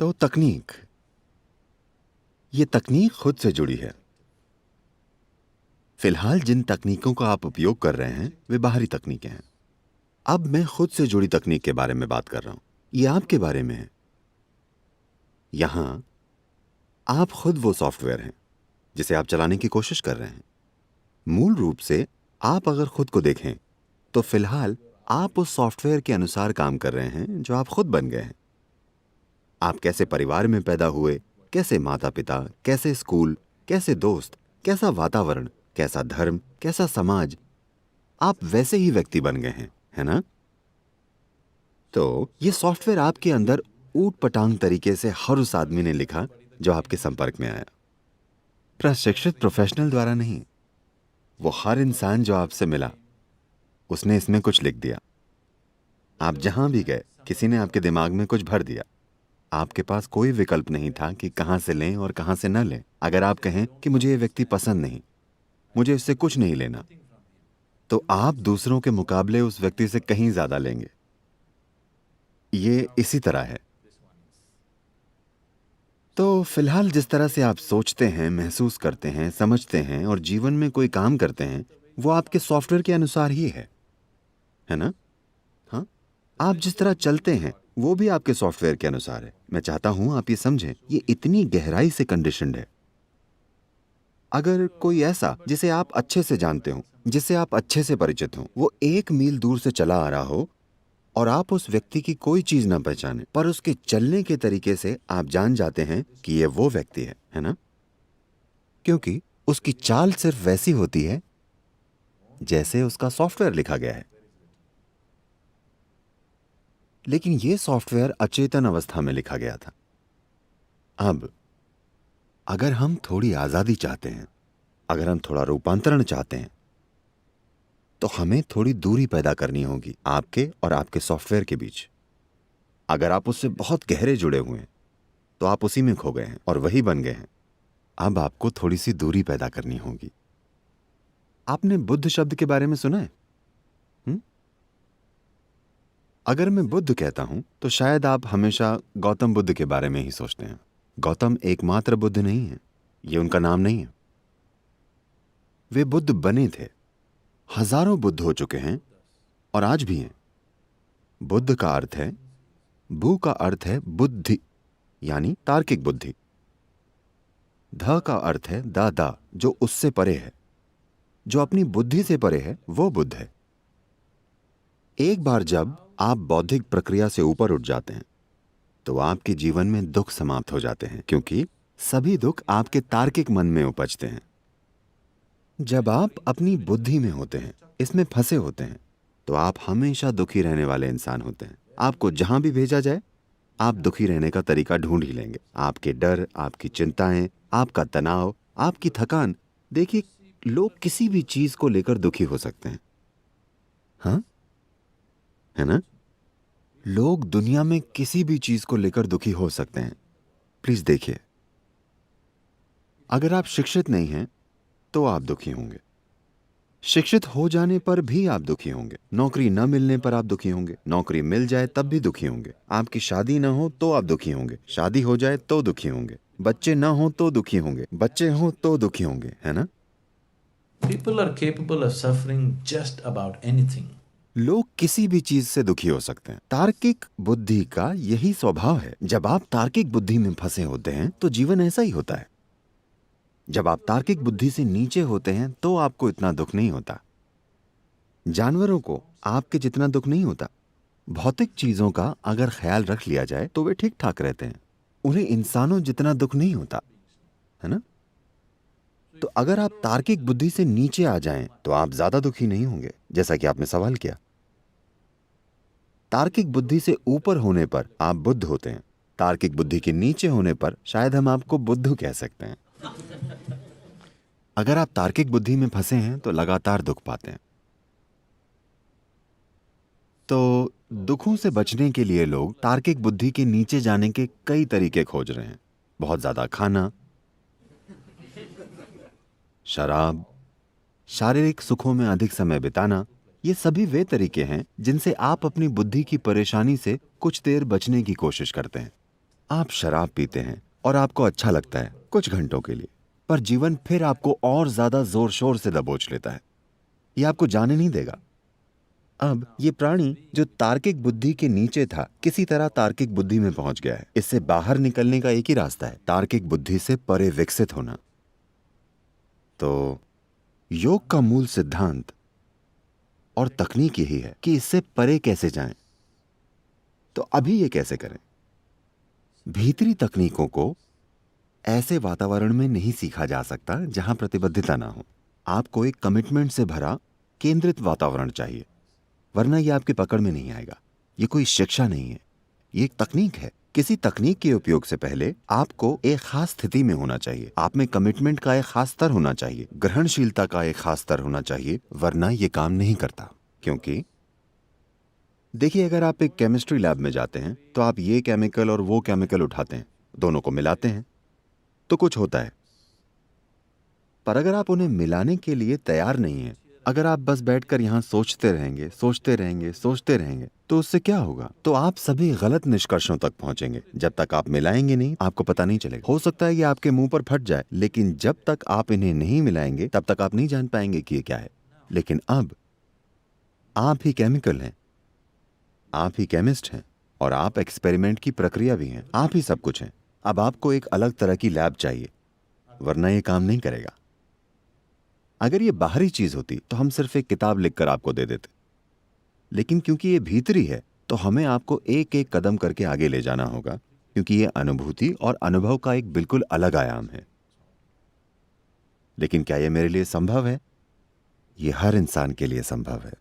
तो तकनीक, ये तकनीक खुद से जुड़ी है। फिलहाल जिन तकनीकों का आप उपयोग कर रहे हैं वे बाहरी तकनीकें हैं। अब मैं खुद से जुड़ी तकनीक के बारे में बात कर रहा हूं। ये आपके बारे में है। यहां आप खुद वो सॉफ्टवेयर हैं जिसे आप चलाने की कोशिश कर रहे हैं। मूल रूप से आप अगर खुद को देखें तो फिलहाल आप उस सॉफ्टवेयर के अनुसार काम कर रहे हैं जो आप खुद बन गए हैं। आप कैसे परिवार में पैदा हुए, कैसे माता पिता, कैसे स्कूल, कैसे दोस्त, कैसा वातावरण, कैसा धर्म, कैसा समाज, आप वैसे ही व्यक्ति बन गए हैं, है ना? तो ये सॉफ्टवेयर आपके अंदर ऊट पटांग तरीके से हर उस आदमी ने लिखा जो आपके संपर्क में आया। प्रशिक्षित प्रोफेशनल द्वारा नहीं, वो हर इंसान जो आपसे मिला उसने इसमें कुछ लिख दिया। आप जहां भी गए किसी ने आपके दिमाग में कुछ भर दिया। आपके पास कोई विकल्प नहीं था कि कहां से लें और कहां से न लें। अगर आप कहें कि मुझे ये व्यक्ति पसंद नहीं, मुझे इससे कुछ नहीं लेना, तो आप दूसरों के मुकाबले उस व्यक्ति से कहीं ज्यादा लेंगे। ये इसी तरह है। तो फिलहाल जिस तरह से आप सोचते हैं, महसूस करते हैं, समझते हैं और जीवन में कोई काम करते हैं, वो आपके सॉफ्टवेयर के अनुसार ही है ना? हाँ, आप जिस तरह चलते हैं वो भी आपके सॉफ्टवेयर के अनुसार है। मैं चाहता हूं आप ये समझें, ये इतनी गहराई से कंडीशन्ड है। अगर कोई ऐसा जिसे आप अच्छे से जानते हो, जिससे आप अच्छे से परिचित हो, वो 1 मील दूर से चला आ रहा हो और आप उस व्यक्ति की कोई चीज ना पहचाने, पर उसके चलने के तरीके से आप जान जाते हैं कि ये वो व्यक्ति है ना? क्योंकि उसकी चाल सिर्फ वैसी होती है जैसे उसका सॉफ्टवेयर लिखा गया है। लेकिन यह सॉफ्टवेयर अचेतन अवस्था में लिखा गया था। अब अगर हम थोड़ी आजादी चाहते हैं, अगर हम थोड़ा रूपांतरण चाहते हैं, तो हमें थोड़ी दूरी पैदा करनी होगी आपके और आपके सॉफ्टवेयर के बीच। अगर आप उससे बहुत गहरे जुड़े हुए हैं तो आप उसी में खो गए हैं और वही बन गए हैं। अब आपको थोड़ी सी दूरी पैदा करनी होगी। आपने बुद्ध शब्द के बारे में सुना है? अगर मैं बुद्ध कहता हूं तो शायद आप हमेशा गौतम बुद्ध के बारे में ही सोचते हैं। गौतम एकमात्र बुद्ध नहीं है, ये उनका नाम नहीं है। वे बुद्ध बने थे। हजारों बुद्ध हो चुके हैं और आज भी हैं। बुद्ध का अर्थ है, बु का अर्थ है बुद्धि, यानी तार्किक बुद्धि। ध का अर्थ है दादा, जो उससे परे है, जो अपनी बुद्धि से परे है, वो बुद्ध है। एक बार जब आप बौद्धिक प्रक्रिया से ऊपर उठ जाते हैं तो आपके जीवन में दुख समाप्त हो जाते हैं, क्योंकि सभी दुख आपके तार्किक मन में उपजते हैं। जब आप अपनी बुद्धि में होते हैं, इसमें फंसे होते हैं, तो आप हमेशा दुखी रहने वाले इंसान होते हैं। आपको जहां भी भेजा जाए आप दुखी रहने का तरीका ढूंढ ही लेंगे। आपके डर, आपकी चिंताएं, आपका तनाव, आपकी थकान। देखिए, लोग किसी भी चीज को लेकर दुखी हो सकते हैं, हाँ, है ना? लोग दुनिया में किसी भी चीज को लेकर दुखी हो सकते हैं। प्लीज देखिए, अगर आप शिक्षित नहीं हैं तो आप दुखी होंगे। शिक्षित हो जाने पर भी आप दुखी होंगे। नौकरी न मिलने पर आप दुखी होंगे। नौकरी मिल जाए तब भी दुखी होंगे। आपकी शादी ना हो तो आप दुखी होंगे। शादी हो जाए तो दुखी होंगे। बच्चे ना हो तो दुखी होंगे। बच्चे हो तो दुखी होंगे, है ना? People are capable of suffering just about anything. लोग किसी भी चीज से दुखी हो सकते हैं। तार्किक बुद्धि का यही स्वभाव है। जब आप तार्किक बुद्धि में फंसे होते हैं तो जीवन ऐसा ही होता है। जब आप तार्किक बुद्धि से नीचे होते हैं तो आपको इतना दुख नहीं होता। जानवरों को आपके जितना दुख नहीं होता। भौतिक चीजों का अगर ख्याल रख लिया जाए तो वे ठीक ठाक रहते हैं। उन्हें इंसानों जितना दुख नहीं होता, है ना? तो अगर आप तार्किक बुद्धि से नीचे आ जाएं तो आप ज्यादा दुखी नहीं होंगे, जैसा कि आपने सवाल किया। तार्किक बुद्धि से ऊपर होने पर आप बुद्ध होते हैं। तार्किक बुद्धि के नीचे होने पर शायद हम आपको बुद्धू कह सकते हैं। अगर आप तार्किक बुद्धि में फंसे हैं तो लगातार दुख पाते हैं। तो दुखों से बचने के लिए लोग तार्किक बुद्धि के नीचे जाने के कई तरीके खोज रहे हैं। बहुत ज्यादा खाना, शराब, शारीरिक सुखों में अधिक समय बिताना, ये सभी वे तरीके हैं जिनसे आप अपनी बुद्धि की परेशानी से कुछ देर बचने की कोशिश करते हैं। आप शराब पीते हैं और आपको अच्छा लगता है कुछ घंटों के लिए, पर जीवन फिर आपको और ज्यादा जोर शोर से दबोच लेता है। ये आपको जाने नहीं देगा। अब ये प्राणी जो तार्किक बुद्धि के नीचे था, किसी तरह तार्किक बुद्धि में पहुंच गया है। इससे बाहर निकलने का एक ही रास्ता है, तार्किक बुद्धि से परे विकसित होना। तो योग का मूल सिद्धांत और तकनीक यही है कि इससे परे कैसे जाएं। तो अभी ये कैसे करें? भीतरी तकनीकों को ऐसे वातावरण में नहीं सीखा जा सकता जहां प्रतिबद्धता ना हो। आपको एक कमिटमेंट से भरा केंद्रित वातावरण चाहिए, वरना यह आपकी पकड़ में नहीं आएगा। ये कोई शिक्षा नहीं है, ये एक तकनीक है। किसी तकनीक के उपयोग से पहले आपको एक खास स्थिति में होना चाहिए। आप में कमिटमेंट का एक खास स्तर होना चाहिए, ग्रहणशीलता का एक खास स्तर होना चाहिए, वरना ये काम नहीं करता। क्योंकि देखिए, अगर आप एक केमिस्ट्री लैब में जाते हैं तो आप ये केमिकल और वो केमिकल उठाते हैं, दोनों को मिलाते हैं तो कुछ होता है। पर अगर आप उन्हें मिलाने के लिए तैयार नहीं हैं, अगर आप बस बैठकर यहां सोचते रहेंगे, तो उससे क्या होगा? तो आप सभी गलत निष्कर्षों तक पहुंचेंगे। जब तक आप मिलाएंगे नहीं, आपको पता नहीं चलेगा। हो सकता है कि आपके मुंह पर फट जाए, लेकिन जब तक आप इन्हें नहीं मिलाएंगे तब तक आप नहीं जान पाएंगे कि ये क्या है। लेकिन अब आप ही केमिकल हैं, आप ही केमिस्ट हैं, और आप एक्सपेरिमेंट की प्रक्रिया भी हैं। आप ही सब कुछ हैं। अब आपको एक अलग तरह की लैब चाहिए, वरना ये काम नहीं करेगा। अगर ये बाहरी चीज होती तो हम सिर्फ एक किताब लिखकर आपको दे देते, लेकिन क्योंकि ये भीतरी है तो हमें आपको एक एक कदम करके आगे ले जाना होगा, क्योंकि ये अनुभूति और अनुभव का एक बिल्कुल अलग आयाम है। लेकिन क्या ये मेरे लिए संभव है? ये हर इंसान के लिए संभव है।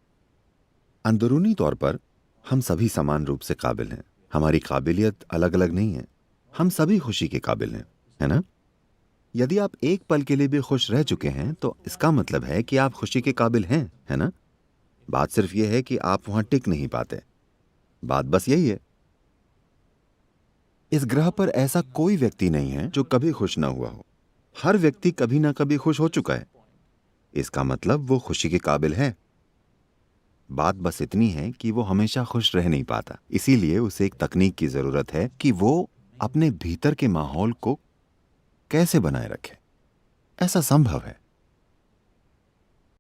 अंदरूनी तौर पर हम सभी समान रूप से काबिल हैं। हमारी काबिलियत अलग अलग नहीं है। हम सभी खुशी के काबिल हैं, है ना? यदि आप एक पल के लिए भी खुश रह चुके हैं तो इसका मतलब है कि आप खुशी के काबिल हैं, है ना? बात सिर्फ यह है कि आप वहां टिक नहीं पाते। बात बस यही है। इस ग्रह पर ऐसा कोई व्यक्ति नहीं है जो कभी खुश ना हुआ हो। हर व्यक्ति कभी ना कभी खुश हो चुका है। इसका मतलब वो खुशी के काबिल है। बात बस इतनी है कि वो हमेशा खुश रह नहीं पाता। इसीलिए उसे एक तकनीक की जरूरत है कि वो अपने भीतर के माहौल को कैसे बनाए रखे। ऐसा संभव है।